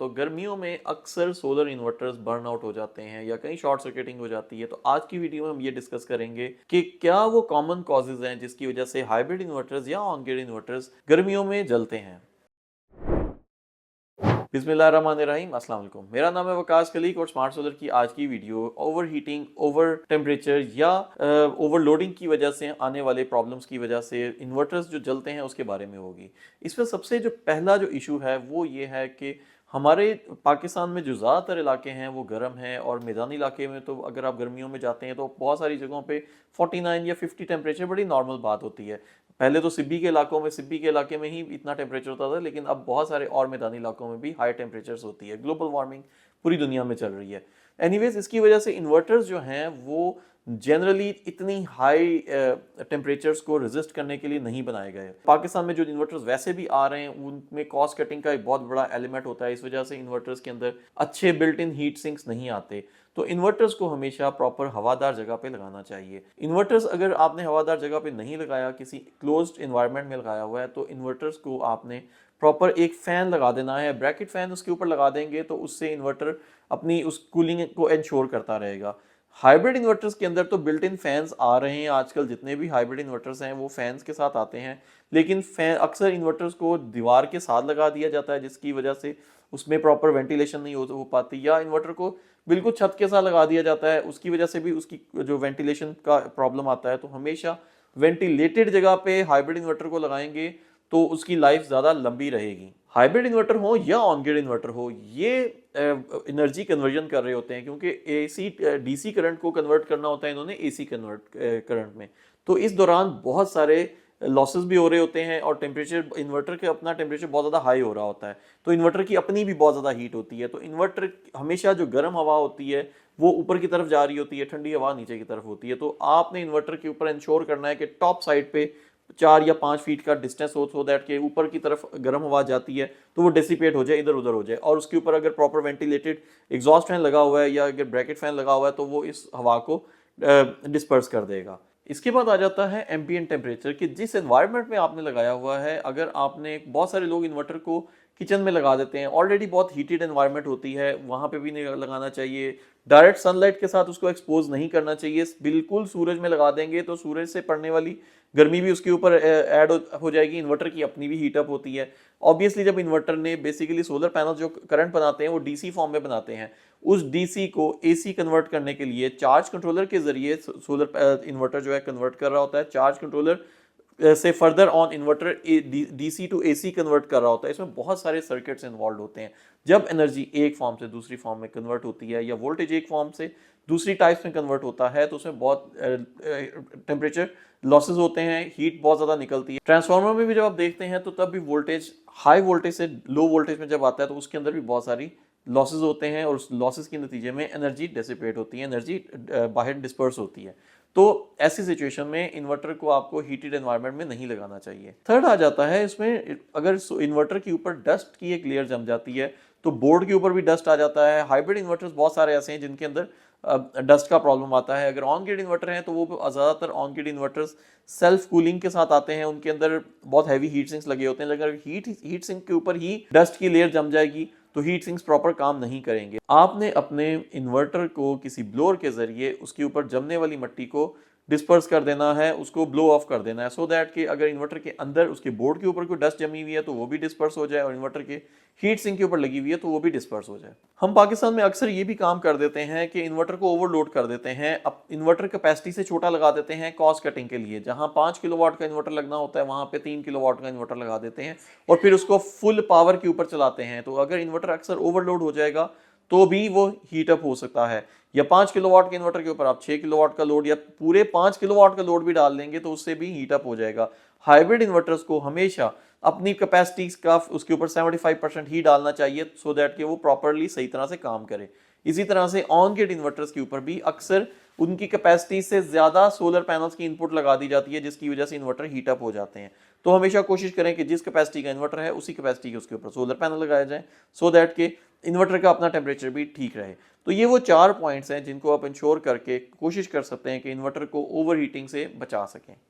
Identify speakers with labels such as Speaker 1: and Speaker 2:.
Speaker 1: तो गर्मियों में अक्सर सोलर इन्वर्टर्स बर्न आउट हो जाते हैं या कहीं शॉर्ट सर्किटिंग हो जाती है। तो आज की वीडियो में हम ये डिस्कस करेंगे कि क्या वो कॉमन कॉजेज हैं जिसकी वजह से हाइब्रिड इन्वर्टर्स या ऑन ग्रिड इन्वर्टर्स गर्मियों में जलते हैं। बिस्मिल्लाहिर्रहमानिर्रहीम, अस्सलाम वालेकुम। मेरा नाम है वकास कलीक और स्मार्ट सोलर की आज की video over heating, over temperature या ओवरलोडिंग की वजह से आने वाले प्रॉब्लम्स की वजह से इन्वर्टर्स जो जलते हैं उसके बारे में होगी। इसमें सबसे जो पहला जो इशू है वो ये है कि हमारे पाकिस्तान में जो ज़्यादातर इलाके हैं वो गर्म हैं, और मैदानी इलाके में तो अगर आप गर्मियों में जाते हैं तो बहुत सारी जगहों पे 49 या 50 टेम्परेचर बड़ी नॉर्मल बात होती है। पहले तो सिब्बी के इलाके में ही इतना टेम्परेचर होता था, लेकिन अब बहुत सारे और मैदानी इलाकों में भी हाई टेम्परेचर्स होती है। ग्लोबल वार्मिंग पूरी दुनिया में चल रही है। एनीवेज, इसकी वजह से इन्वर्टर्स जो हैं वो जनरली इतनी हाई टेम्परेचर्स को रेजिस्ट करने के लिए नहीं बनाए गए। पाकिस्तान में जो इन्वर्टर्स वैसे भी आ रहे हैं उनमें कॉस्ट कटिंग का एक बहुत बड़ा एलिमेंट होता है। इस वजह से इन्वर्टर्स के अंदर अच्छे बिल्ट इन हीट सिंक्स नहीं आते। तो इन्वर्टर्स को हमेशा प्रॉपर हवादार जगह पे लगाना चाहिए। इन्वर्टर्स अगर आपने हवादार जगह पे नहीं लगाया, किसी क्लोज्ड एनवायरनमेंट में लगाया हुआ है, तो इन्वर्टर्स को आपने प्रॉपर एक फैन लगा देना है, ब्रैकेट फैन उसके ऊपर लगा देंगे तो उससे इन्वर्टर अपनी उस कूलिंग को इंश्योर करता रहेगा। हाइब्रिड इन्वर्टर्स के अंदर तो बिल्ट इन फैंस आ रहे हैं आजकल, जितने भी हाइब्रिड इन्वर्टर्स हैं वो फैंस के साथ आते हैं, लेकिन फैन अक्सर इन्वर्टर्स को दीवार के साथ लगा दिया जाता है जिसकी वजह से उसमें प्रॉपर वेंटिलेशन नहीं हो पाती, या इन्वर्टर को बिल्कुल छत के साथ लगा दिया जाता है, उसकी वजह से भी उसकी जो वेंटिलेशन का प्रॉब्लम आता है। तो हमेशा वेंटिलेटेड जगह पे हाइब्रिड इन्वर्टर को लगाएंगे तो उसकी लाइफ ज़्यादा लंबी रहेगी। हाइब्रिड इन्वर्टर हो या ऑन ग्रिड इन्वर्टर हो, ये एनर्जी कन्वर्जन कर रहे होते हैं, क्योंकि एसी डीसी करंट को कन्वर्ट करना होता है इन्होंने एसी कन्वर्ट करंट में। तो इस दौरान बहुत सारे लॉसेस भी हो रहे होते हैं, और टेम्परेचर इन्वर्टर के अपना टेम्परेचर बहुत ज़्यादा हाई हो रहा होता है, तो इन्वर्टर की अपनी भी बहुत ज़्यादा हीट होती है। तो इन्वर्टर हमेशा जो गर्म हवा होती है वो ऊपर की तरफ जा रही होती है, ठंडी हवा नीचे की तरफ होती है। तो आपने इन्वर्टर के ऊपर इंश्योर करना है कि टॉप साइड पे 4 या 5 फीट का डिस्टेंस हो, सो दैट के ऊपर की तरफ गर्म हवा जाती है तो वो डिसिपेट हो जाए, इधर उधर हो जाए। और उसके ऊपर अगर प्रॉपर वेंटिलेटेड एग्जॉस्ट फैन लगा हुआ है या अगर ब्रैकेट फैन लगा हुआ है तो वो इस हवा को डिस्पर्स कर देगा। इसके बाद आ जाता है एम्बिएंट टेम्परेचर, कि जिस एनवायरनमेंट में आपने लगाया हुआ है, अगर आपने बहुत सारे लोग इन्वर्टर को किचन में लगा देते हैं, ऑलरेडी बहुत हीटेड एनवायरनमेंट होती है, वहाँ पे भी नहीं लगाना चाहिए। डायरेक्ट सनलाइट के साथ उसको एक्सपोज नहीं करना चाहिए। बिल्कुल सूरज में लगा देंगे तो सूरज से पड़ने वाली गर्मी भी उसके ऊपर ऐड हो जाएगी। इन्वर्टर की अपनी भी हीटअप होती है। ऑब्वियसली जब इन्वर्टर ने बेसिकली सोलर पैनल जो करंट बनाते हैं वो डीसी फॉर्म में बनाते हैं, उस डीसी को एसी कन्वर्ट करने के लिए चार्ज कंट्रोलर के जरिए सोलर इन्वर्टर जो है कन्वर्ट कर रहा होता है। चार्ज कंट्रोलर से further on inverter DC to AC convert कर रहा होता है। इसमें बहुत सारे सर्किट्स इन्वॉल्व होते हैं। जब एनर्जी एक फॉर्म से दूसरी फॉर्म में कन्वर्ट होती है या वोल्टेज एक फॉर्म से दूसरी टाइप्स में कन्वर्ट होता है, तो उसमें बहुत टेम्परेचर लॉसेस होते हैं, हीट बहुत ज़्यादा निकलती है। ट्रांसफार्मर में भी जब आप देखते हैं तो तब भी वोल्टेज हाई वोल्टेज से लो वोल्टेज में जब आता है तो उसके अंदर भी बहुत सारी लॉसेस होते हैं, और उस लॉसेस के नतीजे में एनर्जी डेसिपेट होती है, एनर्जी बाहर डिस्पर्स होती है। तो ऐसी सिचुएशन में इन्वर्टर को आपको हीटेड एनवायरनमेंट में नहीं लगाना चाहिए। थर्ड आ जाता है इसमें, अगर इन्वर्टर के ऊपर डस्ट की एक लेयर जम जाती है तो बोर्ड के ऊपर भी डस्ट आ जाता है। हाइब्रिड इन्वर्टर्स बहुत सारे ऐसे हैं जिनके अंदर डस्ट का प्रॉब्लम आता है। अगर ऑन ग्रिड इन्वर्टर हैं तो वो ज़्यादातर on grid inverters self cooling के साथ आते हैं, उनके अंदर बहुत हैवी हीट सिंक्स लगे होते हैं। लेकिन अगर हीट सिंक के ऊपर ही डस्ट की लेयर जम जाएगी तो हीट सिंक्स प्रॉपर काम नहीं करेंगे। आपने अपने इन्वर्टर को किसी ब्लोअर के जरिए उसके ऊपर जमने वाली मिट्टी को डिस्पर्स कर देना है, उसको ब्लो ऑफ कर देना है, सो दैट कि अगर इन्वर्टर के अंदर उसके बोर्ड के ऊपर कोई डस्ट जमी हुई है तो वो भी डिस्पर्स हो जाए, और इन्वर्टर के हीट सिंक के ऊपर लगी हुई है तो वो भी डिस्पर्स हो जाए। हम पाकिस्तान में अक्सर ये भी काम कर देते हैं कि इन्वर्टर को ओवरलोड कर देते हैं, अब इन्वर्टर कैपेसिटी से छोटा लगा देते हैं कॉस्ट कटिंग के लिए। जहां 5 किलोवाट का इन्वर्टर लगना होता है वहां पे 3 किलोवाट का इन्वर्टर लगा देते हैं और फिर उसको फुल पावर के ऊपर चलाते हैं। तो अगर इन्वर्टर अक्सर ओवरलोड हो जाएगा तो भी वो हीटअप हो सकता है। या 5 किलोवाट के इन्वर्टर के ऊपर आप 6 किलोवाट का लोड या पूरे 5 किलोवाट का लोड भी डाल देंगे तो उससे भी हीटअप हो जाएगा। हाइब्रिड इन्वर्टर्स को हमेशा अपनी कैपेसिटी का उसके ऊपर 75% ही डालना चाहिए, सो दैट कि वो प्रॉपरली सही तरह से काम करे। इसी तरह से ऑन ग्रिड इन्वर्टर्स के ऊपर भी अक्सर उनकी कैपेसिटी से ज्यादा सोलर पैनल्स की इनपुट लगा दी जाती है, जिसकी वजह से इन्वर्टर हीटअप हो जाते हैं। तो हमेशा कोशिश करें कि जिस कैपेसिटी का इन्वर्टर है उसी कैपेसिटी के उसके ऊपर सोलर पैनल लगाया जाए, सो दैट के इन्वर्टर का अपना टेम्परेचर भी ठीक रहे। तो ये वो 4 पॉइंट्स हैं जिनको आप इंश्योर करके कोशिश कर सकते हैं कि इन्वर्टर को ओवर हीटिंग से बचा सकें।